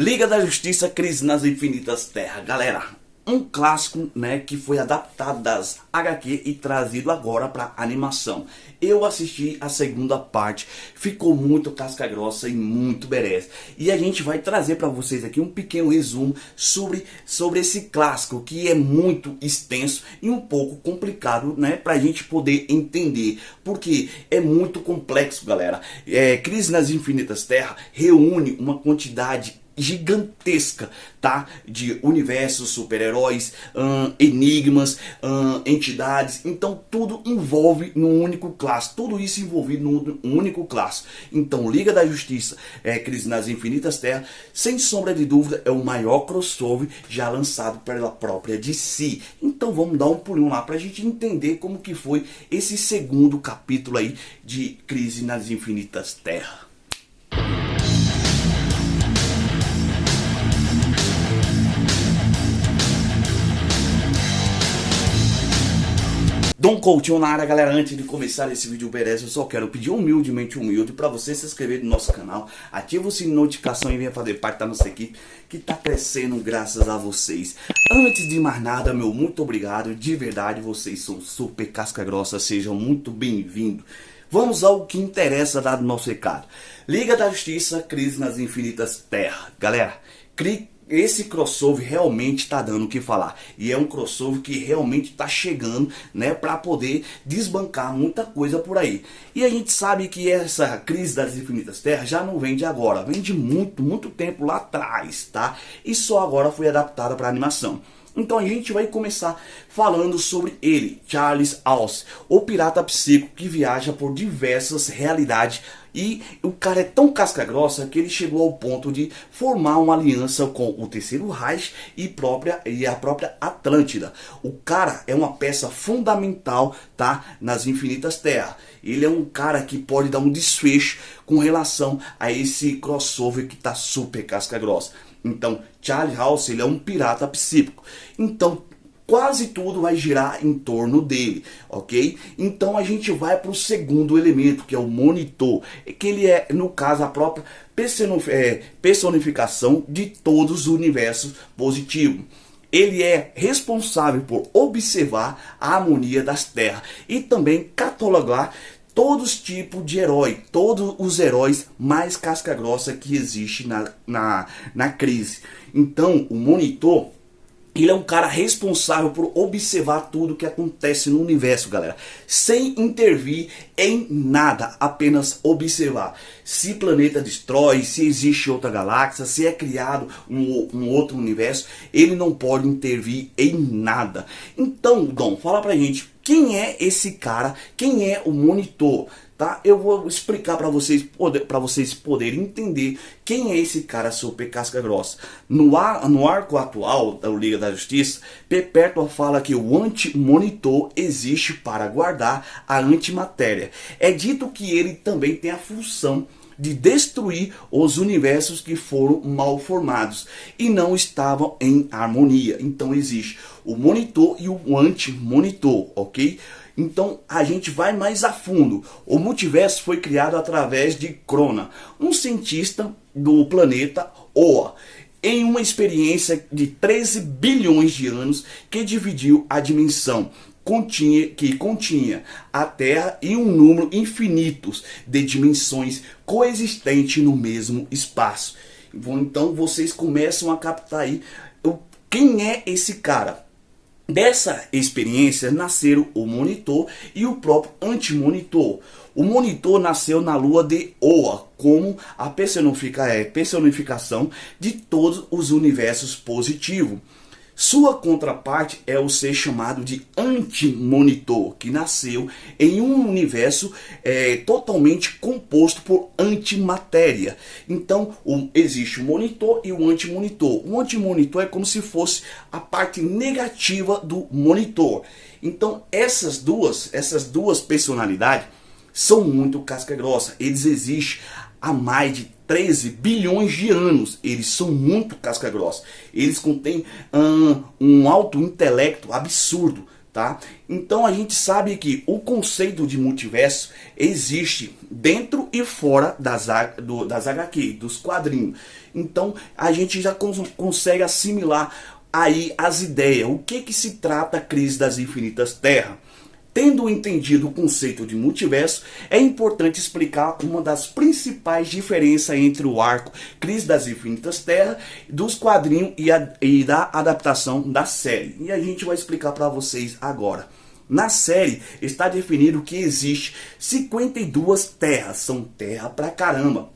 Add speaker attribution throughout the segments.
Speaker 1: Liga da Justiça, Crise nas Infinitas Terras. Galera, um clássico, né, que foi adaptado das HQ e trazido agora para animação. Eu assisti a segunda parte, ficou muito casca grossa e muito berés. E a gente vai trazer para vocês aqui um pequeno resumo sobre esse clássico, que é muito extenso e um pouco complicado, né, para a gente poder entender. Porque é muito complexo, galera. Crise nas Infinitas Terras reúne uma quantidade gigantesca, tá? De universos, super-heróis, enigmas, entidades. Então tudo envolve num único clássico. Tudo isso envolvido num único clássico. Então Liga da Justiça, Crise nas Infinitas Terras, sem sombra de dúvida, é o maior crossover já lançado pela própria DC. Então vamos dar um pulinho lá pra gente entender como que foi esse segundo capítulo aí de Crise nas Infinitas Terras. Dom Coutinho na área, galera. Antes de começar esse vídeo beleza, eu só quero pedir humilde para você se inscrever no nosso canal, ativa o sininho de notificação e venha fazer parte da nossa equipe que tá crescendo graças a vocês. Antes de mais nada, meu muito obrigado, de verdade, vocês são super casca grossa, sejam muito bem-vindos. Vamos ao que interessa, dado nosso recado. Liga da Justiça, Crise nas Infinitas Terras. Galera, esse crossover realmente está dando o que falar. E é um crossover que realmente está chegando, né, para poder desbancar muita coisa por aí. E a gente sabe que essa Crise das Infinitas Terras já não vem de agora. Vem de muito tempo lá atrás, tá? E só agora foi adaptada para animação. Então a gente vai começar falando sobre ele, Charles Alce, o pirata psíquico que viaja por diversas realidades. E o cara é tão casca grossa que ele chegou ao ponto de formar uma aliança com o Terceiro Reich e a própria Atlântida. O cara é uma peça fundamental, tá, nas Infinitas Terras. Ele é um cara que pode dar um desfecho com relação a esse crossover que tá super casca grossa. Então, Charles Alce, ele é um pirata psíquico. Então, quase tudo vai girar em torno dele, ok? Então a gente vai para o segundo elemento, que é o Monitor, que ele é, no caso, a própria personificação de todos os universos positivos. Ele é responsável por observar a harmonia das terras e também catalogar todos os tipos de herói, todos os heróis mais casca grossa que existe na crise. Então o Monitor, ele é um cara responsável por observar tudo que acontece no universo, galera. Sem intervir em nada, apenas observar. Se planeta destrói, se existe outra galáxia, se é criado um outro universo, ele não pode intervir em nada. Então, Dom, fala pra gente, quem é esse cara? Quem é o Monitor? Tá? Eu vou explicar para vocês poderem entender quem é esse cara super casca grossa. No arco atual da Liga da Justiça, Perpétua fala que o Anti-Monitor existe para guardar a antimatéria. É dito que ele também tem a função de destruir os universos que foram mal formados e não estavam em harmonia. Então existe o Monitor e o Anti-Monitor, ok? Então a gente vai mais a fundo. O multiverso foi criado através de Crona, um cientista do planeta Oa, em uma experiência de 13 bilhões de anos que dividiu a dimensão que continha a Terra e um número infinito de dimensões coexistentes no mesmo espaço. Então vocês começam a captar aí quem é esse cara. Dessa experiência nasceram o Monitor e o próprio Anti-Monitor. O Monitor nasceu na lua de Oa como a personificação de todos os universos positivos. Sua contraparte é o ser chamado de Anti-Monitor, que nasceu em um universo totalmente composto por antimatéria. Então existe o Monitor e o Anti-Monitor. O Anti-Monitor é como se fosse a parte negativa do Monitor. Então essas duas personalidades são muito casca grossa. Eles existem há mais de 13 bilhões de anos. Eles são muito casca grossa. Eles contêm um alto intelecto absurdo, tá? Então a gente sabe que o conceito de multiverso existe dentro e fora das HQ, dos quadrinhos. Então a gente já consegue assimilar aí as ideias, o que se trata a Crise das Infinitas Terras. Tendo entendido o conceito de multiverso, é importante explicar uma das principais diferenças entre o arco Crise das Infinitas Terras, dos quadrinhos e da adaptação da série. E a gente vai explicar para vocês agora. Na série está definido que existe 52 terras, são terra pra caramba.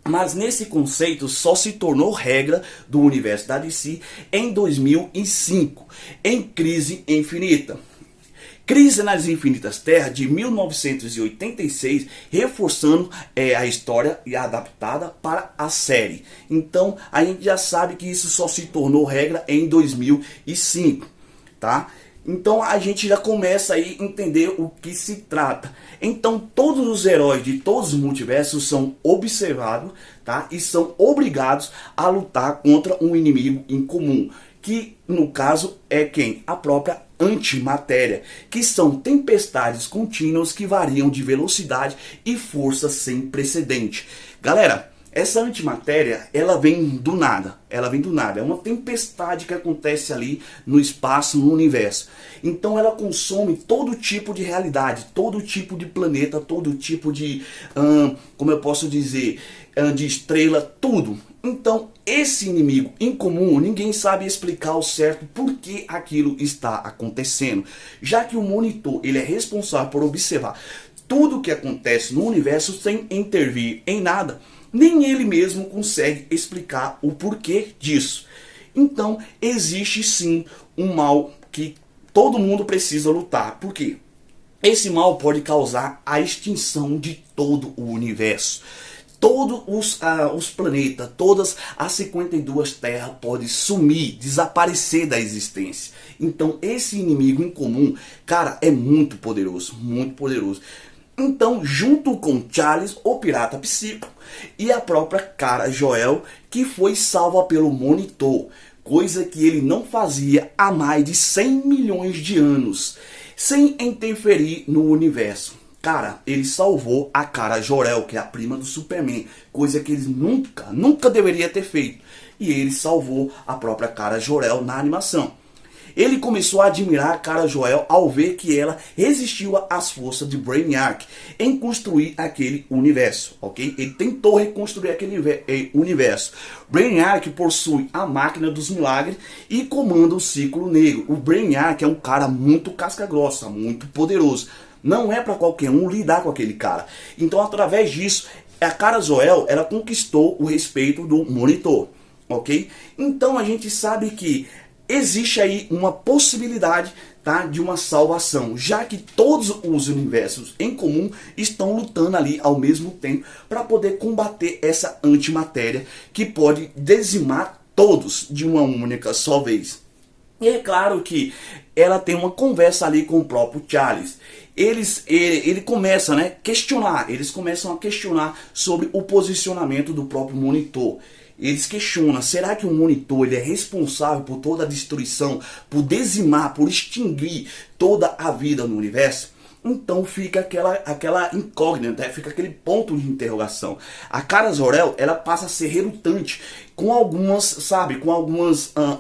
Speaker 1: Mas nesse conceito só se tornou regra do universo da DC em 2005, em Crise Infinita. Crise nas Infinitas Terras, de 1986, reforçando a história e adaptada para a série. Então, a gente já sabe que isso só se tornou regra em 2005, tá? Então, a gente já começa aí a entender o que se trata. Então, todos os heróis de todos os multiversos são observados, tá? E são obrigados a lutar contra um inimigo em comum, que no caso é quem? A própria antimatéria, que são tempestades contínuas que variam de velocidade e força sem precedente. Galera, essa antimatéria, ela vem do nada, é uma tempestade que acontece ali no espaço, no universo. Então ela consome todo tipo de realidade, todo tipo de planeta, todo tipo de, como eu posso dizer, de estrela, tudo. Então esse inimigo em comum, ninguém sabe explicar ao certo por que aquilo está acontecendo, já que o monitor ele é responsável por observar tudo o que acontece no universo sem intervir em nada. Nem ele mesmo consegue explicar o porquê disso. Então existe sim um mal que todo mundo precisa lutar. Por quê? Esse mal pode causar a extinção de todo o universo. Todos os planetas, todas as 52 terras podem sumir, desaparecer da existência. Então esse inimigo em comum, cara, é muito poderoso, muito poderoso. Então, junto com Charles, o pirata psíquico, e a própria Kara Zor-El, que foi salva pelo Monitor, coisa que ele não fazia há mais de 100 milhões de anos, sem interferir no universo. Cara, ele salvou a Kara Zor-El, que é a prima do Superman, coisa que ele nunca deveria ter feito. E ele salvou a própria Kara Zor-El na animação. Ele começou a admirar a Kara Zor-El ao ver que ela resistiu às forças de Brainiac em construir aquele universo, ok? Ele tentou reconstruir aquele universo. Brainiac possui a máquina dos milagres e comanda o ciclo negro. O Brainiac é um cara muito casca-grossa, muito poderoso. Não é para qualquer um lidar com aquele cara. Então, através disso, a Kara Zor-El, ela conquistou o respeito do Monitor, ok? Então, a gente sabe que existe aí uma possibilidade, tá, de uma salvação, já que todos os universos em comum estão lutando ali ao mesmo tempo para poder combater essa antimatéria que pode dizimar todos de uma única só vez. E é claro que ela tem uma conversa ali com o próprio Charles. Ele começa, né, eles começam a questionar sobre o posicionamento do próprio Monitor. Eles questionam, será que o Monitor ele é responsável por toda a destruição, por dizimar, por extinguir toda a vida no universo? Então fica aquela incógnita, fica aquele ponto de interrogação. A Kara Zor-El, ela passa a ser relutante com algumas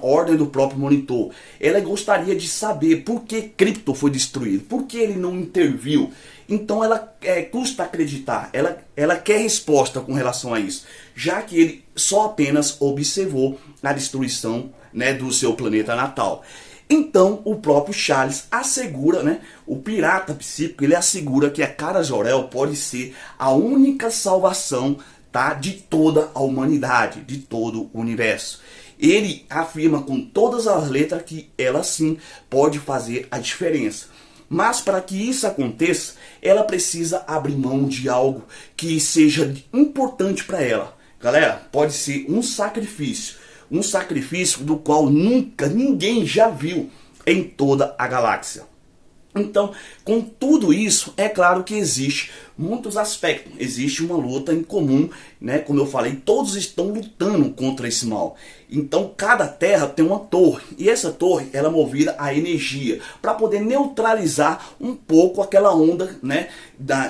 Speaker 1: ordens do próprio Monitor. Ela gostaria de saber por que Krypton foi destruído, por que ele não interviu. Então ela custa acreditar, ela quer resposta com relação a isso, já que ele só apenas observou a destruição, né, do seu planeta natal. Então o próprio Charles assegura, né, o pirata psíquico, ele assegura que a Kara Zor-El pode ser a única salvação, tá, de toda a humanidade, de todo o universo. Ele afirma com todas as letras que ela sim pode fazer a diferença. Mas para que isso aconteça, ela precisa abrir mão de algo que seja importante para ela. Galera, pode ser um sacrifício do qual nunca ninguém já viu em toda a galáxia. Então, com tudo isso, é claro que existe muitos aspectos. Existe uma luta em comum, né? Como eu falei, todos estão lutando contra esse mal. Então, cada terra tem uma torre. E essa torre, ela é movida a energia para poder neutralizar um pouco aquela onda, né,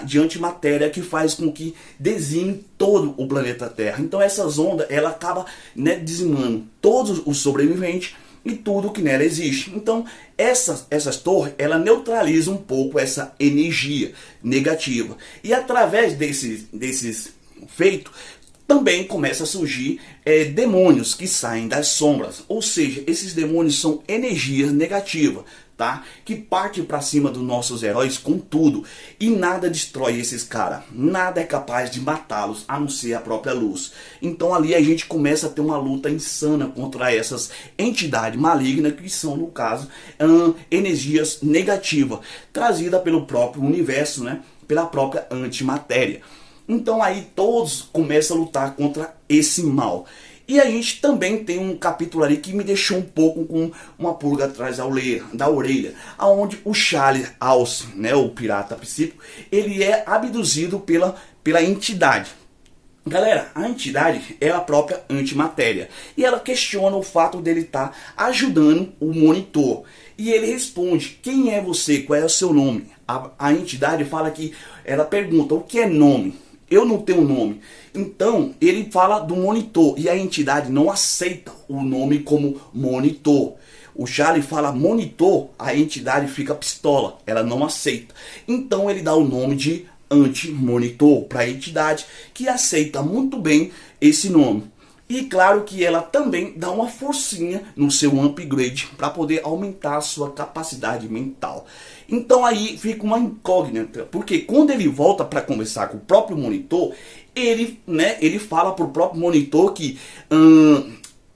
Speaker 1: de antimatéria que faz com que dizime todo o planeta Terra. Então, essas ondas, ela acaba, né, dizimando todos os sobreviventes e tudo que nela existe. Então, essas torres, ela neutraliza um pouco essa energia negativa. E através desses feitos, também começa a surgir demônios que saem das sombras. Ou seja, esses demônios são energias negativas, tá? Que partem para cima dos nossos heróis com tudo. E nada destrói esses caras. Nada é capaz de matá-los, a não ser a própria luz. Então ali a gente começa a ter uma luta insana contra essas entidades malignas, que são, no caso, energias negativas, trazidas pelo próprio universo, né? Pela própria antimatéria. Então aí todos começam a lutar contra esse mal. E a gente também tem um capítulo ali que me deixou um pouco com uma pulga atrás da orelha, aonde o Charles Alce, né, o pirata psíquico, ele é abduzido pela entidade. Galera, a entidade é a própria antimatéria. E ela questiona o fato dele estar ajudando o monitor. E ele responde: quem é você? Qual é o seu nome? A entidade fala que, ela pergunta: o que é nome? Eu não tenho nome. Então ele fala do monitor e a entidade não aceita o nome como monitor. O Charlie fala monitor, a entidade fica pistola, ela não aceita. Então ele dá o nome de anti-monitor para a entidade, que aceita muito bem esse nome. E claro que ela também dá uma forcinha no seu upgrade para poder aumentar a sua capacidade mental. Então aí fica uma incógnita, porque quando ele volta para conversar com o próprio monitor, ele fala para o próprio monitor que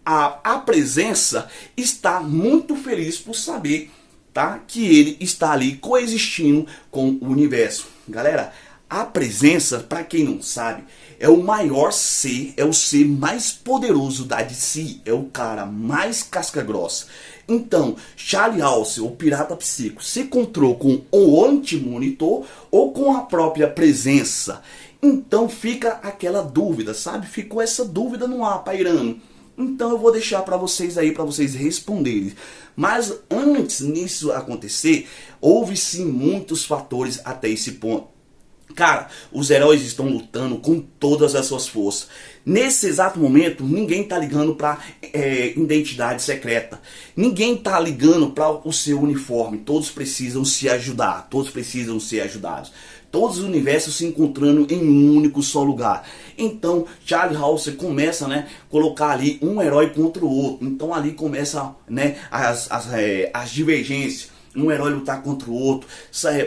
Speaker 1: a presença está muito feliz por saber, tá, que ele está ali coexistindo com o universo. Galera, a presença, para quem não sabe, é o maior ser, é o ser mais poderoso da DC, é o cara mais casca grossa. Então, Charlie Alce, o pirata psíquico, se encontrou com o anti-monitor ou com a própria presença. Então fica aquela dúvida, sabe? Ficou essa dúvida no ar pairando. Então eu vou deixar para vocês aí, para vocês responderem. Mas antes disso acontecer, houve sim muitos fatores até esse ponto. Cara, os heróis estão lutando com todas as suas forças. Nesse exato momento, ninguém tá ligando para identidade secreta. Ninguém tá ligando para o seu uniforme. Todos precisam se ajudar. Todos precisam ser ajudados. Todos os universos se encontrando em um único só lugar. Então, Charlie Hauser começa, né, colocar ali um herói contra o outro. Então ali começa, né, as divergências. Um herói lutar contra o outro,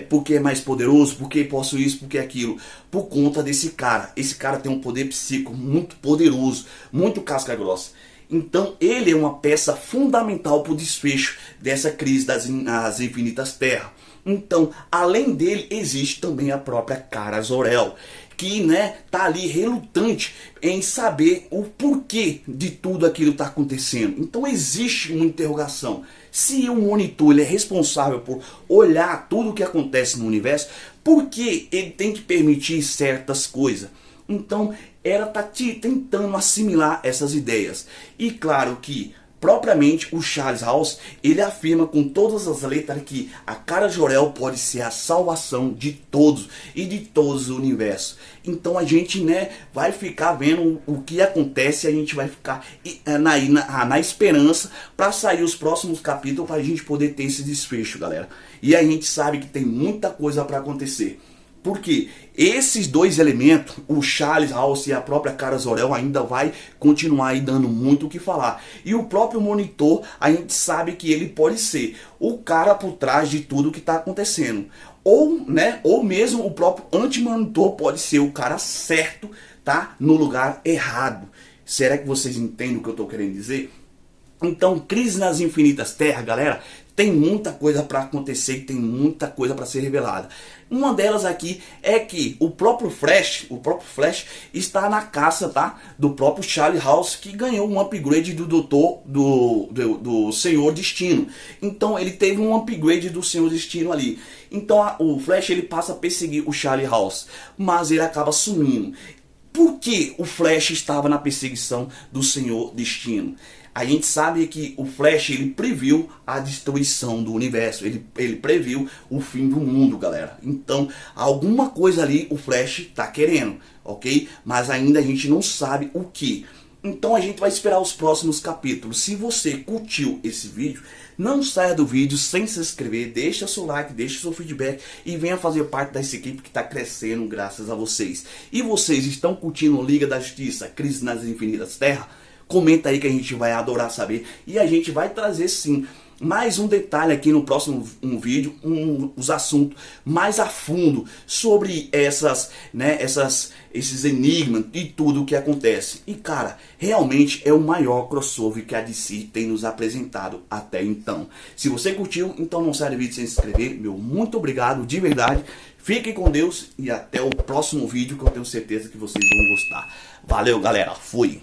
Speaker 1: porque é mais poderoso, porque posso isso, porque aquilo. Por conta desse cara. Esse cara tem um poder psíquico muito poderoso, muito casca grossa. Então ele é uma peça fundamental para o desfecho dessa crise das infinitas terras. Então, além dele, existe também a própria Kara Zor-El, que, né, tá ali relutante em saber o porquê de tudo aquilo tá acontecendo. Então existe uma interrogação. Se o monitor ele é responsável por olhar tudo o que acontece no universo, por que ele tem que permitir certas coisas? Então ela tá tentando assimilar essas ideias. E claro que propriamente o Charles House, ele afirma com todas as letras que a Kara Zor-El pode ser a salvação de todos e de todos os universos. Então a gente, né, vai ficar vendo o que acontece, a gente vai ficar na esperança para sair os próximos capítulos para a gente poder ter esse desfecho, galera. E a gente sabe que tem muita coisa para acontecer. Porque esses dois elementos, o Charles House e a própria Kara Zor-El, ainda vai continuar aí dando muito o que falar. E o próprio monitor, a gente sabe que ele pode ser o cara por trás de tudo que está acontecendo. Ou, né, ou mesmo o próprio anti-monitor pode ser o cara certo, tá, no lugar errado. Será que vocês entendem o que eu estou querendo dizer? Então, Crise nas Infinitas Terras, galera, tem muita coisa para acontecer e tem muita coisa para ser revelada. Uma delas aqui é que o próprio Flash está na caça, tá? Do próprio Charlie House, que ganhou um upgrade do Senhor Destino. Então ele teve um upgrade do Senhor Destino ali. Então o Flash ele passa a perseguir o Charlie House, mas ele acaba sumindo. Por que o Flash estava na perseguição do Senhor Destino? A gente sabe que o Flash ele previu a destruição do universo, ele previu o fim do mundo, galera. Então, alguma coisa ali o Flash tá querendo, ok? Mas ainda a gente não sabe o que. Então a gente vai esperar os próximos capítulos. Se você curtiu esse vídeo, não saia do vídeo sem se inscrever, deixa seu like, deixa seu feedback e venha fazer parte dessa equipe que está crescendo graças a vocês. E vocês estão curtindo Liga da Justiça, Crise nas Infinitas Terras? Comenta aí que a gente vai adorar saber. E a gente vai trazer sim mais um detalhe aqui no próximo vídeo, os assuntos mais a fundo sobre esses enigmas e tudo o que acontece. E cara, realmente é o maior crossover que a DC tem nos apresentado até então. Se você curtiu, então não sai do vídeo sem se inscrever. Meu muito obrigado de verdade. Fiquem com Deus e até o próximo vídeo, que eu tenho certeza que vocês vão gostar. Valeu, galera. Fui.